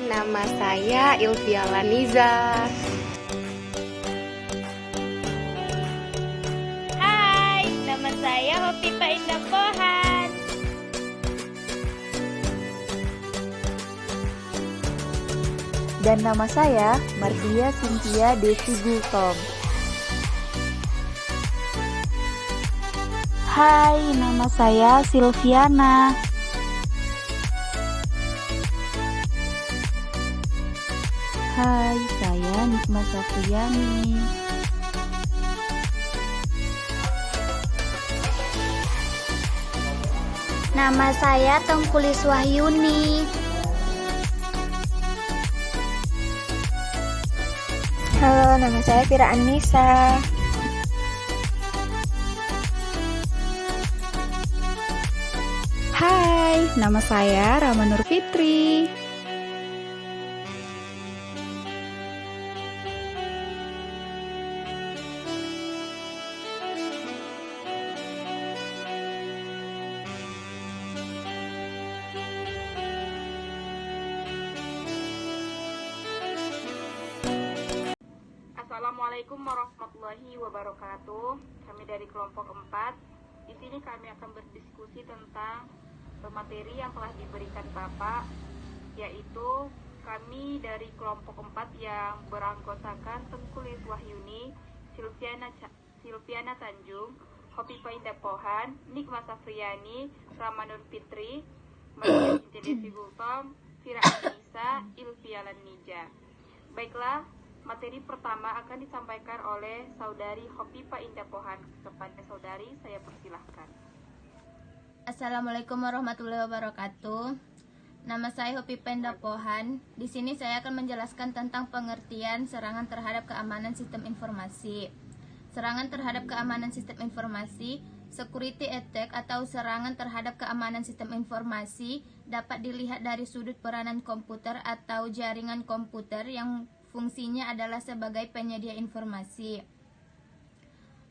nama saya Ilvia Laniza. Hai, nama saya Hopipa Indah Pohan. Dan nama saya Martia Cynthia Desi Gultom. Hai, nama saya Silviana. Hai, saya Nikma Safriani. Nama saya Tengkulis Wahyuni. Halo, nama saya Fira Anissa. Hai, nama saya Rama Nur Fitri. Assalamualaikum warahmatullahi wabarakatuh. Kami dari kelompok 4. Di sini kami akan berdiskusi tentang materi yang telah diberikan Bapak, yaitu kami dari kelompok 4 yang beranggotakan Tengkulis Wahyuni, Silviana Tanjung, Hopipa Indah Pohan, Nikma Safriani, Rama Nur Fitri, Martia Cynthia Desi Gultom, Fira Anissa, Ilvia Laniza. Baiklah, materi pertama akan disampaikan oleh Saudari Hopipa Indah Pohan. Kepada Saudari, saya persilahkan. Assalamualaikum warahmatullahi wabarakatuh. Nama saya Hopipa Indah Pohan. Di sini saya akan menjelaskan tentang pengertian serangan terhadap keamanan sistem informasi. Serangan terhadap keamanan sistem informasi, security attack atau serangan terhadap keamanan sistem informasi dapat dilihat dari sudut peranan komputer atau jaringan komputer yang fungsinya adalah sebagai penyedia informasi.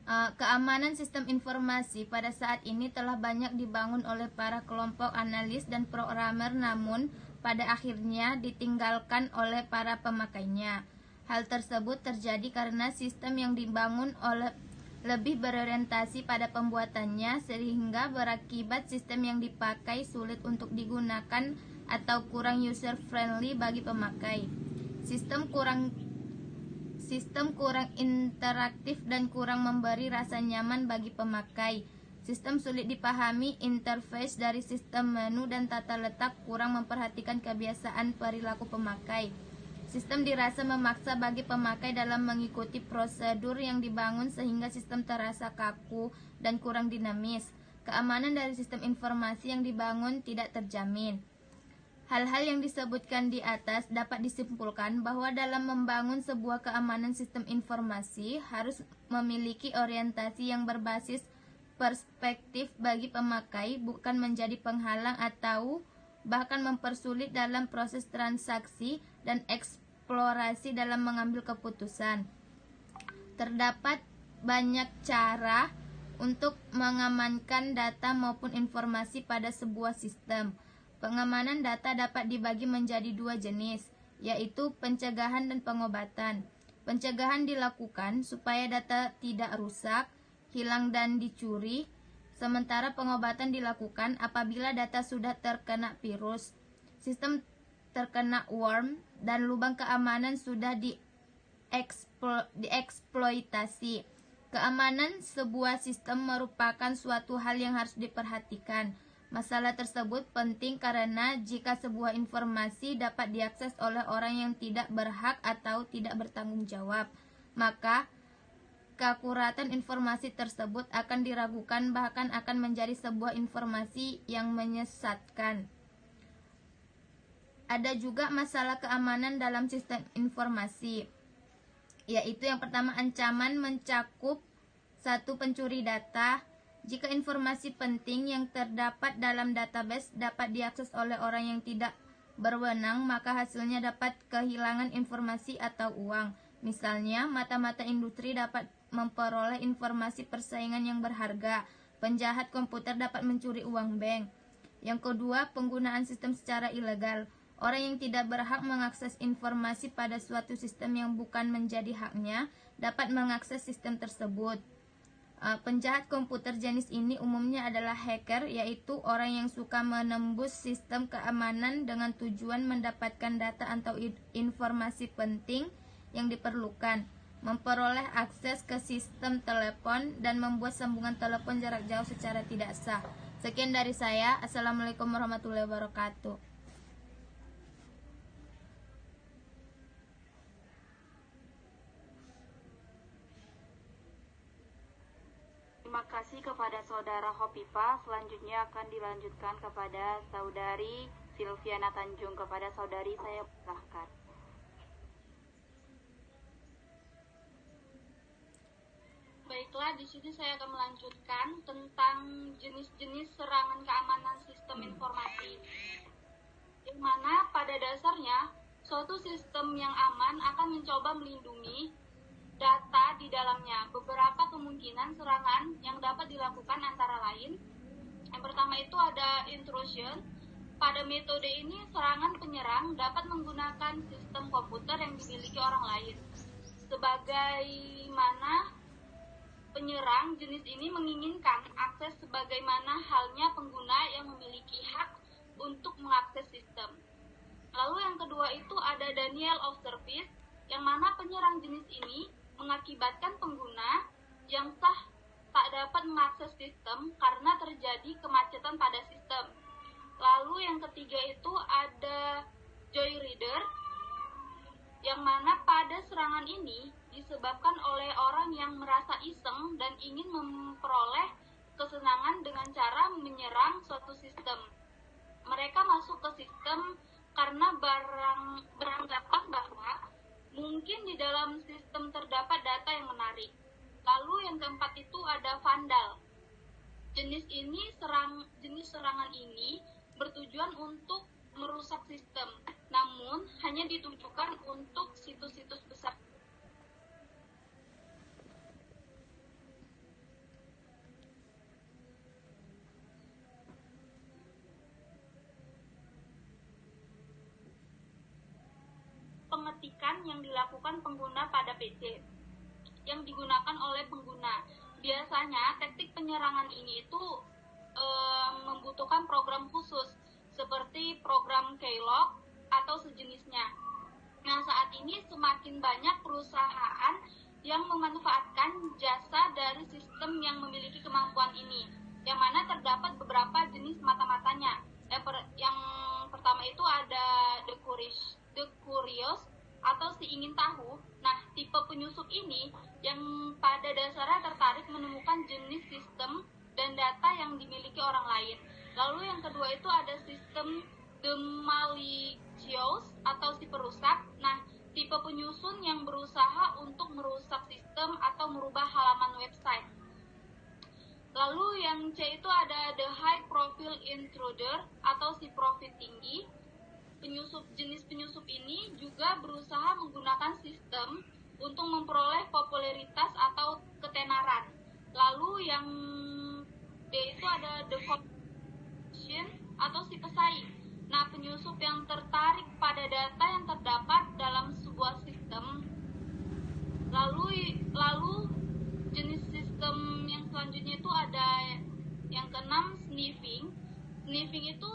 Keamanan sistem informasi pada saat ini telah banyak dibangun oleh para kelompok analis dan programmer, namun pada akhirnya ditinggalkan oleh para pemakainya. Hal tersebut terjadi karena sistem yang dibangun oleh lebih berorientasi pada pembuatannya, sehingga berakibat sistem yang dipakai sulit untuk digunakan atau kurang user friendly bagi pemakai. Sistem kurang interaktif dan kurang memberi rasa nyaman bagi pemakai. Sistem sulit dipahami, interface dari sistem menu dan tata letak kurang memperhatikan kebiasaan perilaku pemakai. Sistem dirasa memaksa bagi pemakai dalam mengikuti prosedur yang dibangun sehingga sistem terasa kaku dan kurang dinamis. Keamanan dari sistem informasi yang dibangun tidak terjamin. Hal-hal yang disebutkan di atas dapat disimpulkan bahwa dalam membangun sebuah keamanan sistem informasi harus memiliki orientasi yang berbasis perspektif bagi pemakai, bukan menjadi penghalang atau bahkan mempersulit dalam proses transaksi dan eksplorasi dalam mengambil keputusan. Terdapat banyak cara untuk mengamankan data maupun informasi pada sebuah sistem. Pengamanan data dapat dibagi menjadi dua jenis, yaitu pencegahan dan pengobatan. Pencegahan dilakukan supaya data tidak rusak, hilang dan dicuri, sementara pengobatan dilakukan apabila data sudah terkena virus, sistem terkena worm, dan lubang keamanan sudah dieksploitasi. Keamanan sebuah sistem merupakan suatu hal yang harus diperhatikan. Masalah tersebut penting karena jika sebuah informasi dapat diakses oleh orang yang tidak berhak atau tidak bertanggung jawab, maka keakuratan informasi tersebut akan diragukan, bahkan akan menjadi sebuah informasi yang menyesatkan. Ada juga masalah keamanan dalam sistem informasi, yaitu yang pertama, ancaman mencakup satu pencuri data. Jika informasi penting yang terdapat dalam database dapat diakses oleh orang yang tidak berwenang, maka hasilnya dapat kehilangan informasi atau uang. Misalnya, mata-mata industri dapat memperoleh informasi persaingan yang berharga. Penjahat komputer dapat mencuri uang bank. Yang kedua, penggunaan sistem secara ilegal. Orang yang tidak berhak mengakses informasi pada suatu sistem yang bukan menjadi haknya dapat mengakses sistem tersebut. Penjahat komputer jenis ini umumnya adalah hacker, yaitu orang yang suka menembus sistem keamanan dengan tujuan mendapatkan data atau informasi penting yang diperlukan, memperoleh akses ke sistem telepon, dan membuat sambungan telepon jarak jauh secara tidak sah. Sekian dari saya. Assalamualaikum warahmatullahi wabarakatuh. Terima kasih kepada Saudara Hopipa. Selanjutnya akan dilanjutkan kepada Saudari Silviana Tanjung. Kepada Saudari saya persilahkan. Baiklah, di sini saya akan melanjutkan tentang jenis-jenis serangan keamanan sistem informasi. Yang mana pada dasarnya suatu sistem yang aman akan mencoba melindungi data di dalamnya. Beberapa kemungkinan serangan yang dapat dilakukan antara lain. Yang pertama itu ada intrusion. Pada metode ini, serangan penyerang dapat menggunakan sistem komputer yang dimiliki orang lain. Sebagaimana penyerang jenis ini menginginkan akses sebagaimana halnya pengguna yang memiliki hak untuk mengakses sistem. Lalu yang kedua itu ada denial of service, yang mana penyerang jenis ini mengakibatkan pengguna yang sah tak dapat mengakses sistem karena terjadi kemacetan pada sistem. Lalu yang ketiga itu ada joyrider, yang mana pada serangan ini disebabkan oleh orang yang merasa iseng dan ingin memperoleh kesenangan dengan cara menyerang suatu sistem. Mereka masuk ke sistem karena beranggapan bahwa mungkin di dalam sistem terdapat data yang menarik. Lalu yang keempat itu ada vandal. Jenis serangan ini bertujuan untuk merusak sistem, namun hanya ditujukan untuk situs-situs besar. Pengetikan yang dilakukan pengguna pada PC yang digunakan oleh pengguna. Biasanya teknik penyerangan ini itu membutuhkan program khusus seperti program keylog atau sejenisnya. Nah, saat ini semakin banyak perusahaan yang memanfaatkan jasa dari sistem yang memiliki kemampuan ini, yang mana terdapat beberapa jenis mata-matanya. Yang pertama itu ada The Curious atau si ingin tahu. Nah, tipe penyusup ini yang pada dasarnya tertarik menemukan jenis sistem dan data yang dimiliki orang lain. Lalu yang kedua itu ada sistem The Malicious atau si perusak. Nah, tipe penyusun yang berusaha untuk merusak sistem atau merubah halaman website. Lalu yang C itu ada The High Profile Intruder atau si profit tinggi. Jenis penyusup ini juga berusaha menggunakan sistem untuk memperoleh popularitas atau ketenaran. Lalu yang D itu ada The Competition atau si pesaing. Nah, penyusup yang tertarik pada data yang terdapat dalam sebuah sistem. Lalu jenis sistem yang selanjutnya itu ada yang keenam, sniffing. Sniffing itu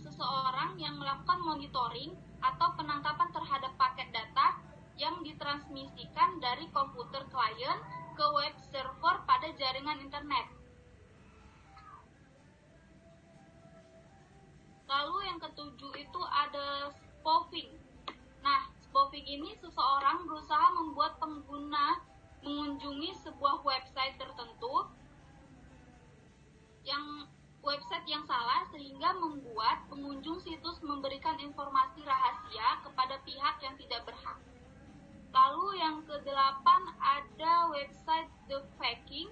seseorang yang melakukan monitoring atau penangkapan terhadap paket data yang ditransmisikan dari komputer klien ke web server pada jaringan internet. Lalu yang ketujuh itu ada spoofing. Nah, spoofing ini seseorang berusaha membuat pengguna mengunjungi sebuah website tertentu yang salah sehingga membuat pengunjung situs memberikan informasi rahasia kepada pihak yang tidak berhak. Lalu yang kedelapan ada website defaking.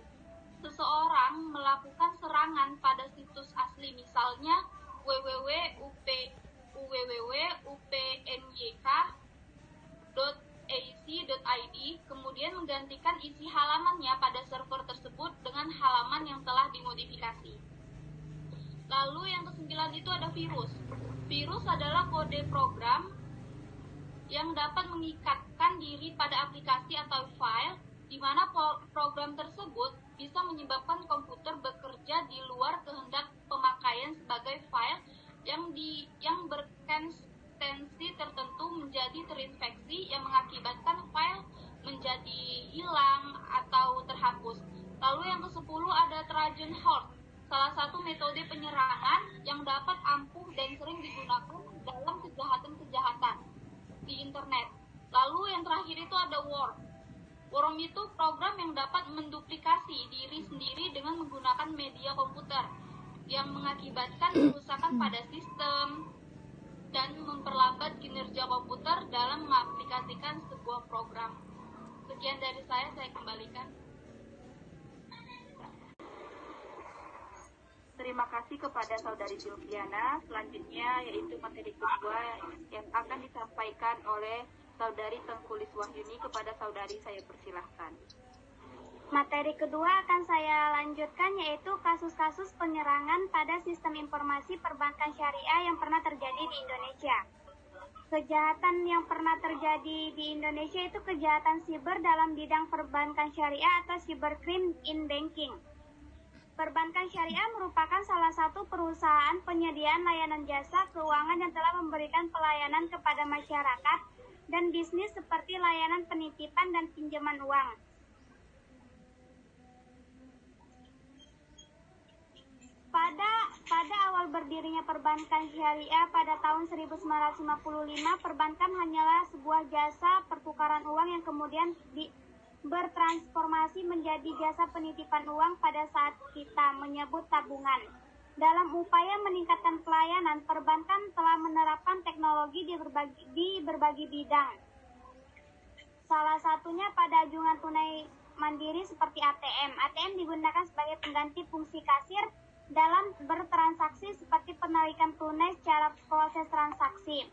Seseorang melakukan serangan pada situs asli, misalnya www.upnyk.ac.id, kemudian menggantikan isi halamannya pada server tersebut dengan halaman yang telah dimodifikasi. Lalu yang kesembilan itu ada virus. Virus adalah kode program yang dapat mengikatkan diri pada aplikasi atau file, di mana program tersebut bisa menyebabkan komputer bekerja di luar kehendak pemakaian sebagai file yang berkonsistensi tertentu menjadi terinfeksi yang mengakibatkan file menjadi hilang atau terhapus. Lalu yang ke-10 ada Trojan horse, salah satu metode penyerangan yang dapat ampuh dan sering digunakan dalam kejahatan-kejahatan di internet. Lalu yang terakhir itu ada worm. Worm itu program yang dapat menduplikasi diri sendiri dengan menggunakan media komputer yang mengakibatkan kerusakan pada sistem dan memperlambat kinerja komputer dalam mengaplikasikan sebuah program. Sekian dari saya kembalikan. Terima kasih kepada Saudari Silviana. Selanjutnya yaitu materi kedua yang akan disampaikan oleh Saudari Tengkulis Wahyuni kepada Saudari, saya persilahkan. Materi kedua akan saya lanjutkan, yaitu kasus-kasus penyerangan pada sistem informasi perbankan syariah yang pernah terjadi di Indonesia. Kejahatan yang pernah terjadi di Indonesia itu kejahatan siber dalam bidang perbankan syariah atau cybercrime in banking. Perbankan syariah merupakan salah satu perusahaan penyediaan layanan jasa keuangan yang telah memberikan pelayanan kepada masyarakat dan bisnis seperti layanan penitipan dan pinjaman uang. Pada awal berdirinya perbankan syariah pada tahun 1955, perbankan hanyalah sebuah jasa pertukaran uang yang kemudian bertransformasi menjadi jasa penitipan uang pada saat kita menyebut tabungan. Dalam upaya meningkatkan pelayanan, perbankan telah menerapkan teknologi di berbagai bidang. Salah satunya pada anjungan tunai mandiri seperti ATM. ATM digunakan sebagai pengganti fungsi kasir dalam bertransaksi seperti penarikan tunai secara proses transaksi.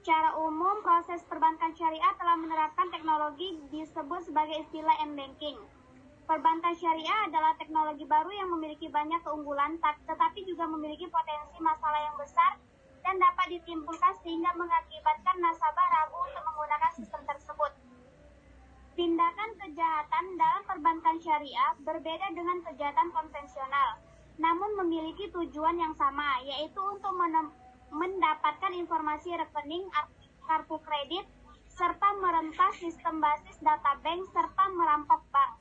Secara umum, proses perbankan syariah telah menerapkan teknologi disebut sebagai istilah m-banking. Perbankan syariah adalah teknologi baru yang memiliki banyak keunggulan, tetapi juga memiliki potensi masalah yang besar dan dapat ditimbulkan sehingga mengakibatkan nasabah ragu untuk menggunakan sistem tersebut. Tindakan kejahatan dalam perbankan syariah berbeda dengan kejahatan konvensional, namun memiliki tujuan yang sama, yaitu untuk mendapatkan informasi rekening, kartu kredit, serta merentas sistem basis data bank, serta merampok bank.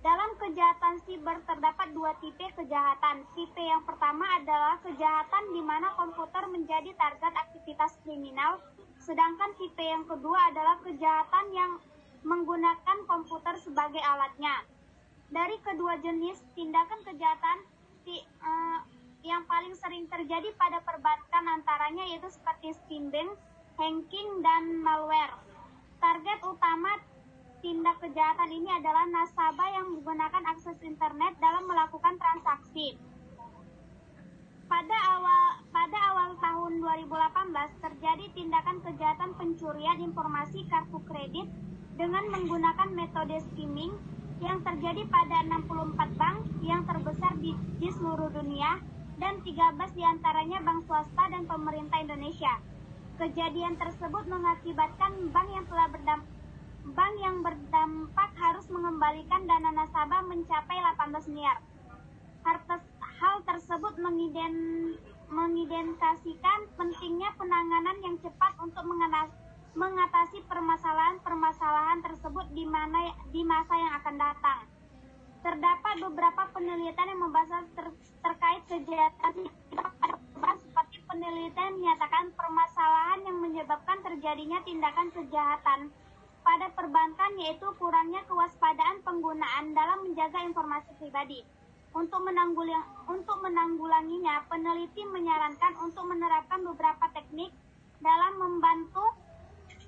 Dalam kejahatan siber terdapat dua tipe kejahatan. Tipe yang pertama adalah kejahatan di mana komputer menjadi target aktivitas kriminal, sedangkan tipe yang kedua adalah kejahatan yang menggunakan komputer sebagai alatnya. Dari kedua jenis tindakan kejahatan yang paling sering terjadi pada perbankan antaranya yaitu seperti skimming, hacking, dan malware. Target utama tindak kejahatan ini adalah nasabah yang menggunakan akses internet dalam melakukan transaksi. Pada awal tahun 2018 terjadi tindakan kejahatan pencurian informasi kartu kredit dengan menggunakan metode skimming yang terjadi pada 64 bank yang terbesar di seluruh dunia dan 13 diantaranya bank swasta dan pemerintah Indonesia. Kejadian tersebut mengakibatkan bank yang berdampak harus mengembalikan dana nasabah mencapai 18 miliar. Hal tersebut mengidentifikasikan pentingnya penanganan yang cepat untuk mengatasi permasalahan tersebut di masa yang akan datang. Terdapat beberapa penelitian yang membahas terkait kejahatan seperti penelitian menyatakan permasalahan yang menyebabkan terjadinya tindakan kejahatan pada perbankan yaitu kurangnya kewaspadaan penggunaan dalam menjaga informasi pribadi. Untuk menanggulanginya, peneliti menyarankan untuk menerapkan beberapa teknik dalam membantu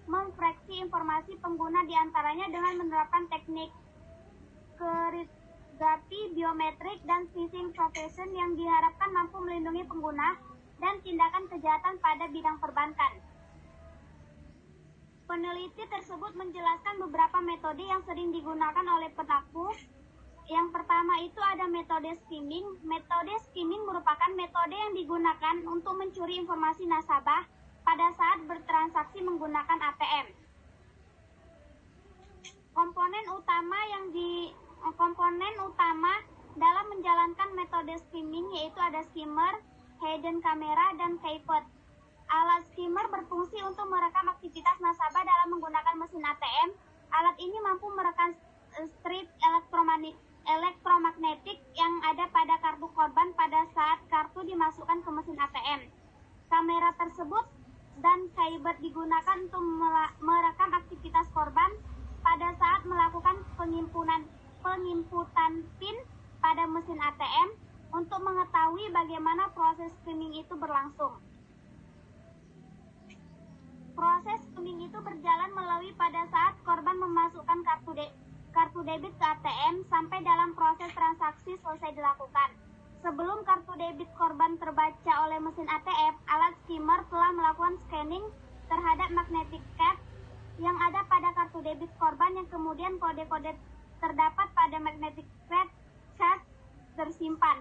memfreksi informasi pengguna, diantaranya dengan menerapkan teknik kriptografi biometrik dan phishing protection yang diharapkan mampu melindungi pengguna dan tindakan kejahatan pada bidang perbankan. Peneliti tersebut menjelaskan beberapa metode yang sering digunakan oleh pelaku Yang pertama itu ada metode skimming. Metode skimming merupakan metode yang digunakan untuk mencuri informasi nasabah pada saat bertransaksi menggunakan ATM. Komponen utama dalam menjalankan metode skimming yaitu ada skimmer, hidden camera, dan pivot. Alat skimmer berfungsi untuk merekam aktivitas nasabah dalam menggunakan mesin ATM. Alat ini mampu merekam strip elektromagnetik yang ada pada kartu korban pada saat kartu dimasukkan ke mesin ATM. Kamera tersebut dan pivot digunakan untuk merekam aktivitas korban pada saat melakukan pengimputan PIN pada mesin ATM untuk mengetahui bagaimana proses skimming itu berlangsung. Proses skimming itu berjalan melalui pada saat korban memasukkan kartu debit ke ATM sampai dalam proses transaksi selesai dilakukan. Sebelum kartu debit korban terbaca oleh mesin ATM, alat skimmer telah melakukan scanning terhadap magnetic card yang ada pada kartu debit korban yang kemudian kode-kode terdapat pada magnetic card tersimpan.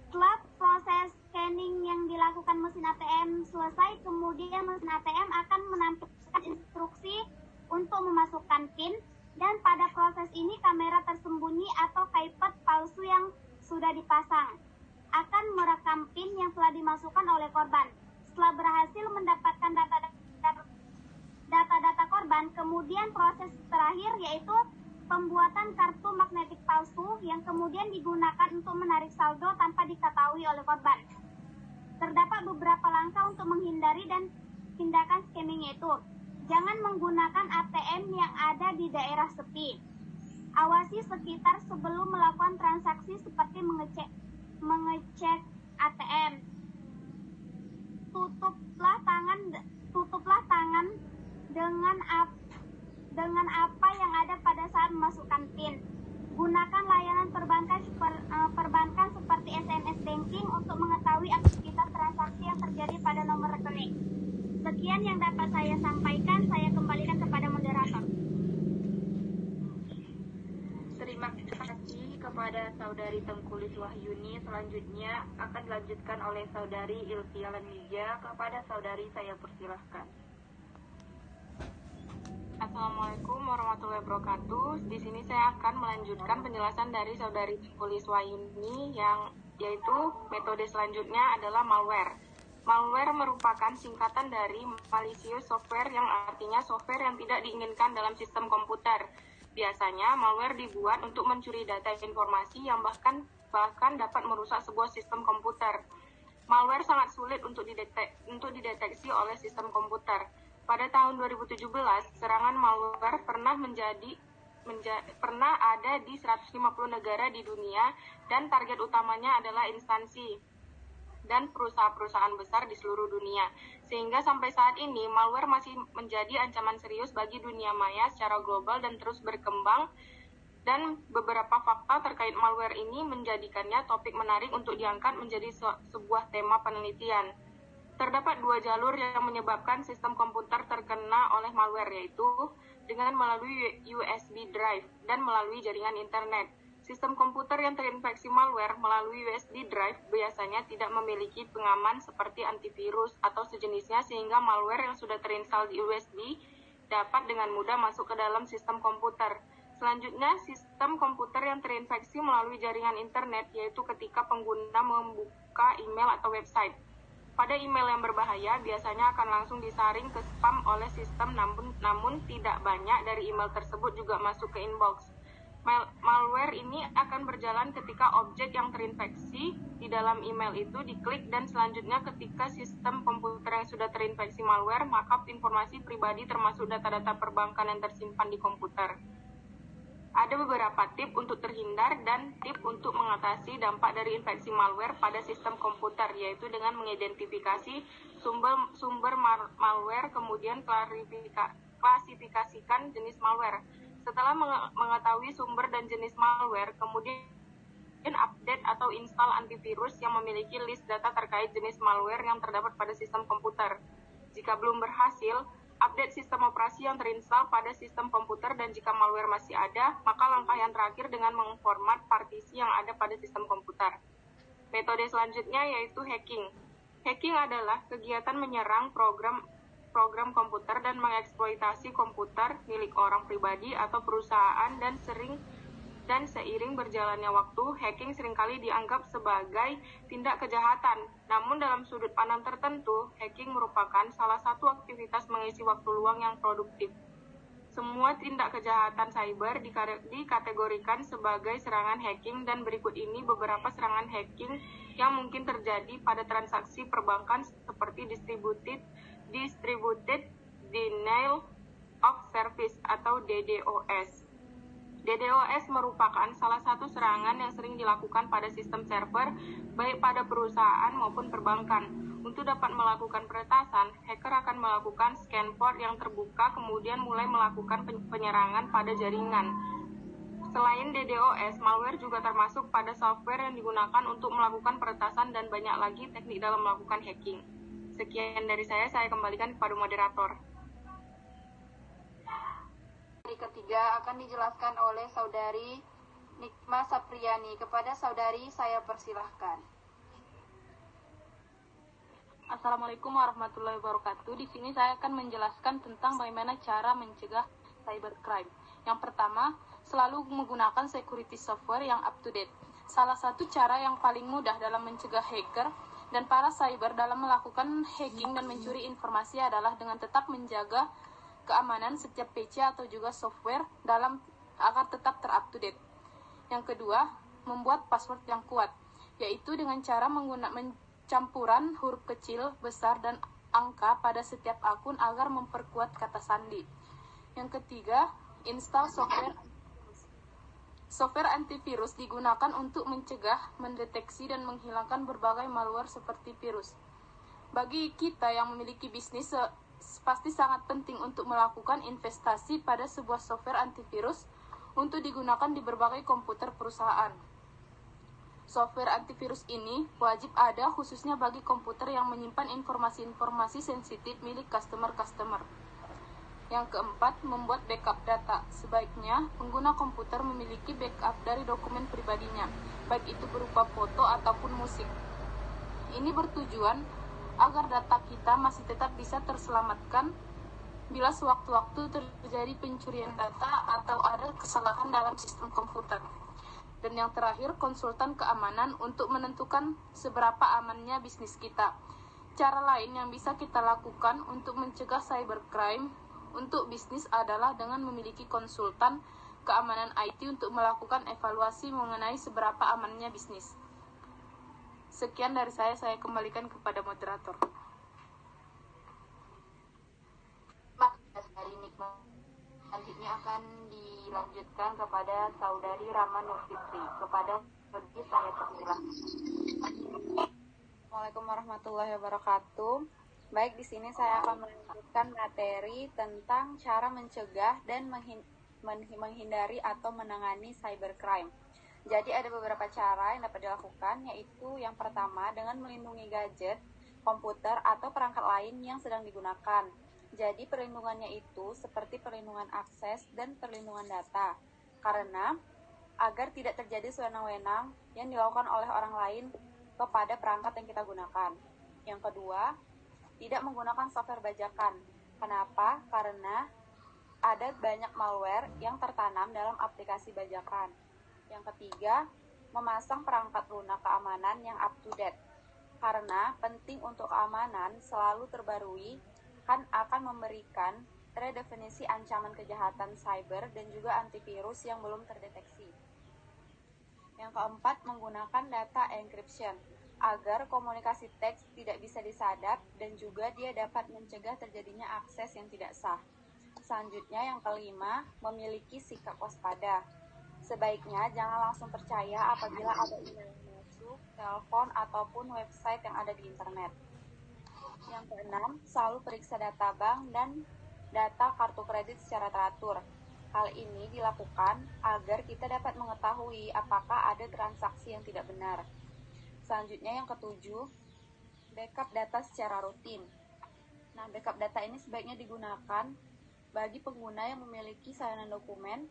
Setelah proses scanning yang dilakukan mesin ATM selesai, kemudian mesin ATM akan menampilkan instruksi untuk memasukkan PIN, dan pada proses ini kamera tersembunyi atau pivot palsu yang sudah dipasang akan merekam PIN yang telah dimasukkan oleh korban. Setelah berhasil mendapatkan data-data korban, kemudian proses terakhir yaitu pembuatan kartu magnetik palsu yang kemudian digunakan untuk menarik saldo tanpa diketahui oleh korban. Terdapat beberapa langkah untuk menghindari dan tindakan skimming, yaitu jangan menggunakan ATM yang ada di daerah sepi. Awasi sekitar sebelum melakukan transaksi seperti mengecek ATM. Tutuplah tangan dengan apa yang ada pada saat memasukkan PIN. Gunakan layanan perbankan seperti SMS banking untuk mengetahui aktivitas transaksi yang terjadi pada nomor rekening. Sekian yang dapat saya sampaikan, saya kembalikan kepada moderator. Terima kasih kepada Saudari Tengkulis Wahyuni. Selanjutnya akan dilanjutkan oleh Saudari Ilvia Lanija. Kepada Saudari saya persilahkan. Assalamualaikum warahmatullahi wabarakatuh. Di sini saya akan melanjutkan penjelasan dari Saudari Tengkulis Wahyuni, yaitu metode selanjutnya adalah malware. Malware merupakan singkatan dari malicious software, yang artinya software yang tidak diinginkan dalam sistem komputer. Biasanya malware dibuat untuk mencuri data informasi yang bahkan dapat merusak sebuah sistem komputer. Malware sangat sulit untuk dideteksi oleh sistem komputer. Pada tahun 2017, serangan malware pernah ada di 150 negara di dunia, dan target utamanya adalah instansi dan perusahaan-perusahaan besar di seluruh dunia. Sehingga sampai saat ini, malware masih menjadi ancaman serius bagi dunia maya secara global dan terus berkembang. Dan beberapa fakta terkait malware ini menjadikannya topik menarik untuk diangkat menjadi sebuah tema penelitian. Terdapat dua jalur yang menyebabkan sistem komputer terkena oleh malware, yaitu dengan melalui USB drive dan melalui jaringan internet. Sistem komputer yang terinfeksi malware melalui USB drive biasanya tidak memiliki pengaman seperti antivirus atau sejenisnya, sehingga malware yang sudah terinstall di USB dapat dengan mudah masuk ke dalam sistem komputer. Selanjutnya, sistem komputer yang terinfeksi melalui jaringan internet, yaitu ketika pengguna membuka email atau website. Pada email yang berbahaya biasanya akan langsung disaring ke spam oleh sistem, namun tidak banyak dari email tersebut juga masuk ke inbox. Malware ini akan berjalan ketika objek yang terinfeksi di dalam email itu diklik, dan selanjutnya ketika sistem komputer yang sudah terinfeksi malware, maka informasi pribadi termasuk data-data perbankan yang tersimpan di komputer. Ada beberapa tips untuk terhindar dan tips untuk mengatasi dampak dari infeksi malware pada sistem komputer, yaitu dengan mengidentifikasi sumber malware, kemudian klasifikasikan jenis malware. Setelah mengetahui sumber dan jenis malware, kemudian update atau install antivirus yang memiliki list data terkait jenis malware yang terdapat pada sistem komputer. Jika belum berhasil, update sistem operasi yang terinstal pada sistem komputer, dan jika malware masih ada, maka langkah yang terakhir dengan mengformat partisi yang ada pada sistem komputer. Metode selanjutnya yaitu hacking. Hacking adalah kegiatan menyerang program komputer dan mengeksploitasi komputer milik orang pribadi atau perusahaan, dan seiring berjalannya waktu, hacking seringkali dianggap sebagai tindak kejahatan. Namun dalam sudut pandang tertentu, hacking merupakan salah satu aktivitas mengisi waktu luang yang produktif. Semua tindak kejahatan cyber dikategorikan sebagai serangan hacking, dan berikut ini beberapa serangan hacking yang mungkin terjadi pada transaksi perbankan seperti Distributed Denial of Service atau DDoS. DDoS merupakan salah satu serangan yang sering dilakukan pada sistem server, baik pada perusahaan maupun perbankan. Untuk dapat melakukan peretasan, hacker akan melakukan scan port yang terbuka, kemudian mulai melakukan penyerangan pada jaringan. Selain DDoS, malware juga termasuk pada software yang digunakan untuk melakukan peretasan, dan banyak lagi teknik dalam melakukan hacking. Sekian dari saya kembalikan kepada moderator. Ketiga akan dijelaskan oleh Saudari Nikma Sapriani. Kepada Saudari saya persilahkan. Assalamualaikum warahmatullahi wabarakatuh. Di sini saya akan menjelaskan tentang bagaimana cara mencegah cybercrime. Yang pertama, selalu menggunakan security software yang up to date. Salah satu cara yang paling mudah dalam mencegah hacker dan para cyber dalam melakukan hacking dan mencuri informasi adalah dengan tetap menjaga keamanan setiap PC atau juga software agar tetap ter-up to date. Yang kedua, membuat password yang kuat, yaitu dengan cara menggunakan campuran huruf kecil, besar, dan angka pada setiap akun agar memperkuat kata sandi. Yang ketiga, install software antivirus digunakan untuk mencegah, mendeteksi, dan menghilangkan berbagai malware seperti virus. Bagi kita yang memiliki bisnis, pasti sangat penting untuk melakukan investasi pada sebuah software antivirus untuk digunakan di berbagai komputer perusahaan. Software antivirus ini wajib ada khususnya bagi komputer yang menyimpan informasi-informasi sensitif milik customer. Yang keempat, membuat backup data. Sebaiknya pengguna komputer memiliki backup dari dokumen pribadinya, baik itu berupa foto ataupun musik. Ini bertujuan agar data kita masih tetap bisa terselamatkan bila sewaktu-waktu terjadi pencurian data atau ada kesalahan dalam sistem komputer. Dan yang terakhir, konsultan keamanan untuk menentukan seberapa amannya bisnis kita. Cara lain yang bisa kita lakukan untuk mencegah cybercrime untuk bisnis adalah dengan memiliki konsultan keamanan IT untuk melakukan evaluasi mengenai seberapa amannya bisnis. Sekian dari saya kembalikan kepada moderator. Dari Nikma. Selanjutnya akan dilanjutkan kepada Saudari Rama Nurfitri. Kepada Saudari saya persilahkan. Assalamualaikum warahmatullahi wabarakatuh. Baik, di sini saya akan melanjutkan materi tentang cara mencegah dan menghindari atau menangani cybercrime. Jadi ada beberapa cara yang dapat dilakukan, yaitu yang pertama dengan melindungi gadget, komputer, atau perangkat lain yang sedang digunakan. Jadi perlindungannya itu seperti perlindungan akses dan perlindungan data, karena agar tidak terjadi sewenang-wenang yang dilakukan oleh orang lain kepada perangkat yang kita gunakan. Yang kedua, tidak menggunakan software bajakan. Kenapa? Karena ada banyak malware yang tertanam dalam aplikasi bajakan. Yang ketiga, memasang perangkat lunak keamanan yang up to date. Karena penting untuk keamanan selalu terbarui, kan akan memberikan redefinisi ancaman kejahatan cyber dan juga antivirus yang belum terdeteksi. Yang keempat, menggunakan data encryption agar komunikasi teks tidak bisa disadap dan juga dia dapat mencegah terjadinya akses yang tidak sah. Selanjutnya yang kelima, memiliki sikap waspada. Sebaiknya jangan langsung percaya apabila ada email masuk, telepon, ataupun website yang ada di internet. Yang keenam, selalu periksa data bank dan data kartu kredit secara teratur. Hal ini dilakukan agar kita dapat mengetahui apakah ada transaksi yang tidak benar. Selanjutnya yang ketujuh, backup data secara rutin. Nah, backup data ini sebaiknya digunakan bagi pengguna yang memiliki salinan dokumen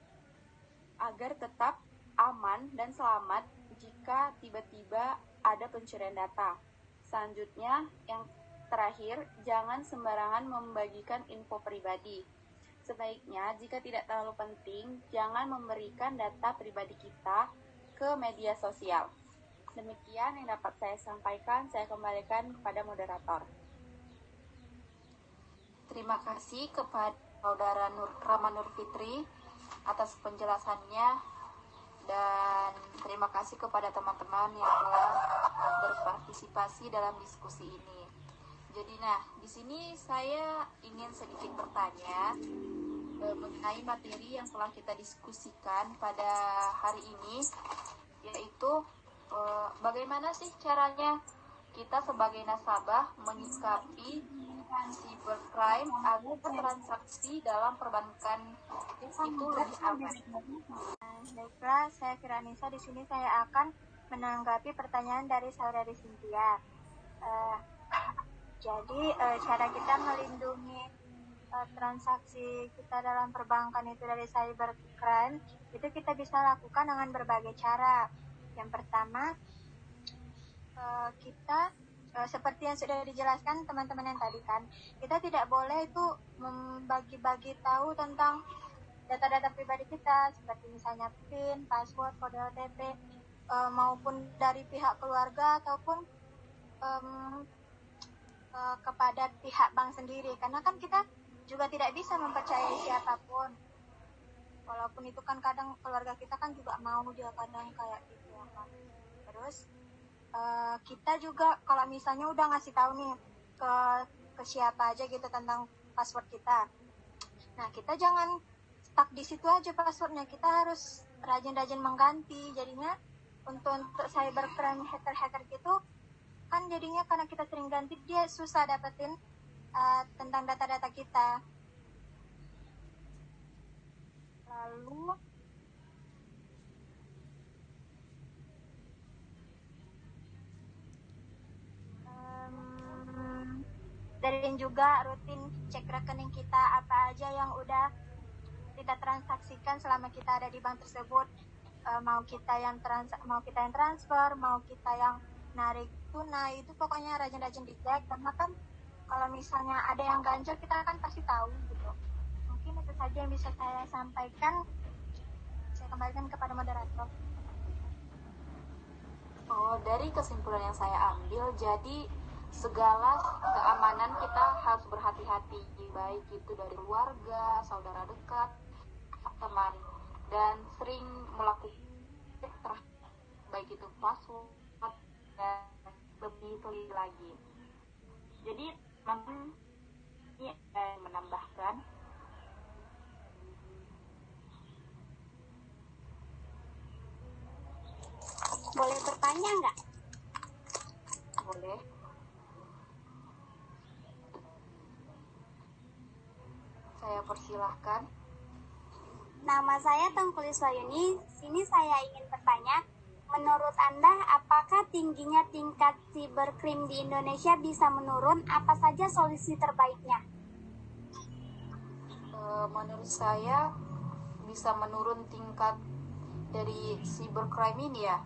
agar tetap aman dan selamat jika tiba-tiba ada pencurian data. Selanjutnya, yang terakhir, jangan sembarangan membagikan info pribadi. Sebaiknya, jika tidak terlalu penting, jangan memberikan data pribadi kita ke media sosial. Demikian yang dapat saya sampaikan, saya kembalikan kepada moderator. Terima kasih kepada Saudara Rama Nur Fitri atas penjelasannya, dan terima kasih kepada teman-teman yang telah berpartisipasi dalam diskusi ini. Jadi di sini saya ingin sedikit bertanya mengenai materi yang telah kita diskusikan pada hari ini, yaitu bagaimana sih caranya kita sebagai nasabah menyikapi cybercrime agar transaksi dalam perbankan itu lebih aman. Baiklah, saya Fira Anissa. Di sini saya akan menanggapi pertanyaan dari saudari Cynthia. Jadi cara kita melindungi transaksi kita dalam perbankan itu dari cybercrime itu kita bisa lakukan dengan berbagai cara. Yang pertama, kita seperti yang sudah dijelaskan teman-teman yang tadi kan, kita tidak boleh itu membagi-bagi tahu tentang data-data pribadi kita, seperti misalnya PIN, password, kode OTP, maupun dari pihak keluarga ataupun kepada pihak bank sendiri, karena kan kita juga tidak bisa mempercayai siapapun, walaupun itu kan kadang keluarga kita kan juga mau dia kadang kayak gitu ya kan. Terus kita juga kalau misalnya udah ngasih tahu nih ke siapa aja gitu tentang password kita, nah kita jangan stuck di situ aja passwordnya, kita harus rajin-rajin mengganti. Jadinya untuk cybercrime hacker gitu kan, jadinya karena kita sering ganti dia susah dapetin tentang data-data kita. Lalu dan juga rutin cek rekening kita apa aja yang udah kita transaksikan selama kita ada di bank tersebut, mau kita yang transfer, mau kita yang narik tunai, itu pokoknya rajin-rajin dicek, karena kan kalau misalnya ada yang ganjil kita kan pasti tahu gitu. Mungkin itu saja yang bisa saya sampaikan. Saya kembalikan kepada moderator. Dari kesimpulan yang saya ambil, jadi segala keamanan kita harus berhati-hati, baik itu dari keluarga, saudara dekat, teman, dan sering melakukan baik itu password dan lebih teliti lagi. Jadi teman-teman ini menambahkan boleh bertanya nggak? Boleh. Saya persilahkan. Nama saya Tengku Liswayuni. Sini saya ingin bertanya, menurut Anda apakah tingginya tingkat cybercrime di Indonesia bisa menurun? Apa saja solusi terbaiknya? Menurut saya bisa menurun tingkat dari cybercrime ini ya.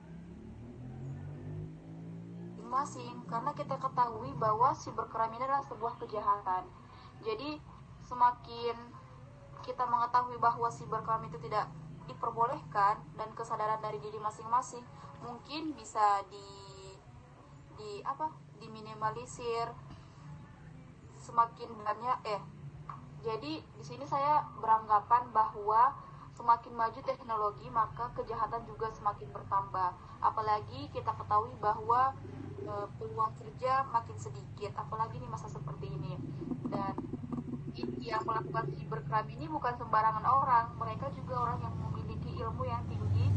Masing, karena kita ketahui bahwa cybercrime ini adalah sebuah kejahatan. Jadi semakin kita mengetahui bahwa cybercrime itu tidak diperbolehkan dan kesadaran dari diri masing-masing mungkin bisa diminimalisir semakin banyak. Jadi di sini saya beranggapan bahwa semakin maju teknologi maka kejahatan juga semakin bertambah. Apalagi kita ketahui bahwa peluang kerja makin sedikit, apalagi di masa seperti ini. Dan yang melakukan cybercrime ini bukan sembarangan orang, mereka juga orang yang memiliki ilmu yang tinggi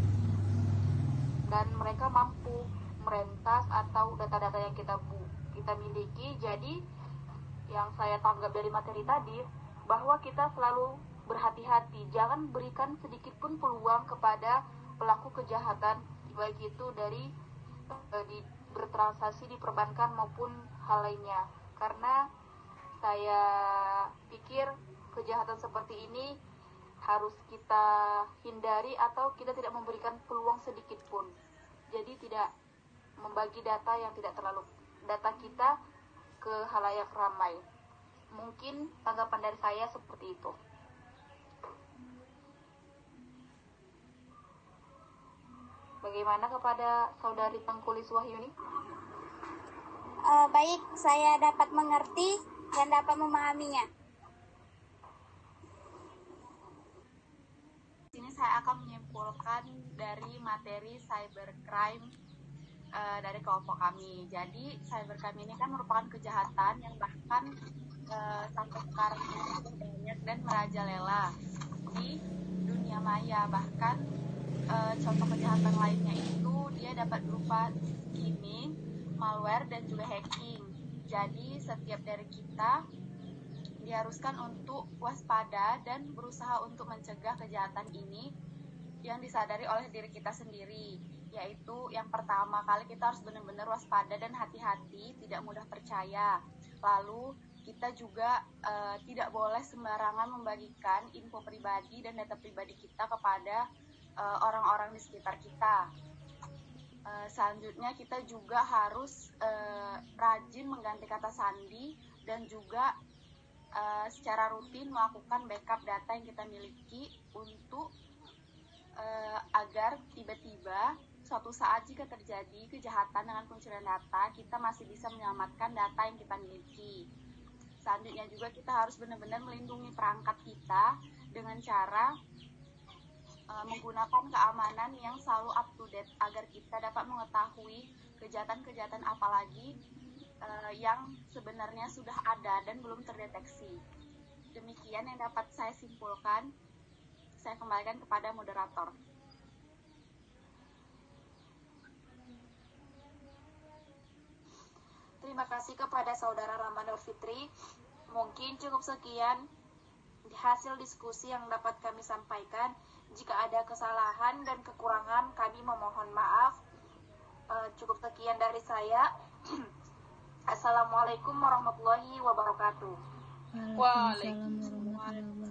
dan mereka mampu merentas atau data-data yang kita miliki. Jadi yang saya tanggap dari materi tadi, bahwa kita selalu berhati-hati, jangan berikan sedikit pun peluang kepada pelaku kejahatan, baik itu dari bertransaksi di perbankan maupun hal lainnya, karena saya pikir kejahatan seperti ini harus kita hindari atau kita tidak memberikan peluang sedikit pun. Jadi tidak membagi data yang tidak terlalu data kita ke halayak ramai. Mungkin tanggapan dari saya seperti itu. Bagaimana kepada saudari Tengkulis Wahyuni? Baik, saya dapat mengerti dan dapat memahaminya. Sini saya akan menyimpulkan dari materi cybercrime dari kelompok kami. Jadi cybercrime ini kan merupakan kejahatan yang bahkan sampai sekarang ini banyak dan merajalela di dunia maya. Bahkan contoh kejahatan lainnya itu dia dapat berupa skimming, malware, dan juga hacking. Jadi setiap dari kita diharuskan untuk waspada dan berusaha untuk mencegah kejahatan ini yang disadari oleh diri kita sendiri. Yaitu yang pertama kali kita harus benar-benar waspada dan hati-hati, tidak mudah percaya. Lalu kita juga tidak boleh sembarangan membagikan info pribadi dan data pribadi kita kepada orang-orang di sekitar kita. Selanjutnya kita juga harus rajin mengganti kata sandi dan juga secara rutin melakukan backup data yang kita miliki untuk agar tiba-tiba suatu saat jika terjadi kejahatan dengan pencurian data, kita masih bisa menyelamatkan data yang kita miliki. Selanjutnya juga kita harus benar-benar melindungi perangkat kita dengan cara menggunakan keamanan yang selalu up to date agar kita dapat mengetahui kejahatan-kejahatan apalagi yang sebenarnya sudah ada dan belum terdeteksi. Demikian yang dapat saya simpulkan. Saya kembalikan kepada moderator. Terima kasih kepada Saudara Rama Nur Fitri. Mungkin cukup sekian hasil diskusi yang dapat kami sampaikan. Jika ada kesalahan dan kekurangan, kami memohon maaf. Cukup sekian dari saya. Assalamualaikum warahmatullahi wabarakatuh. Waalaikumsalam.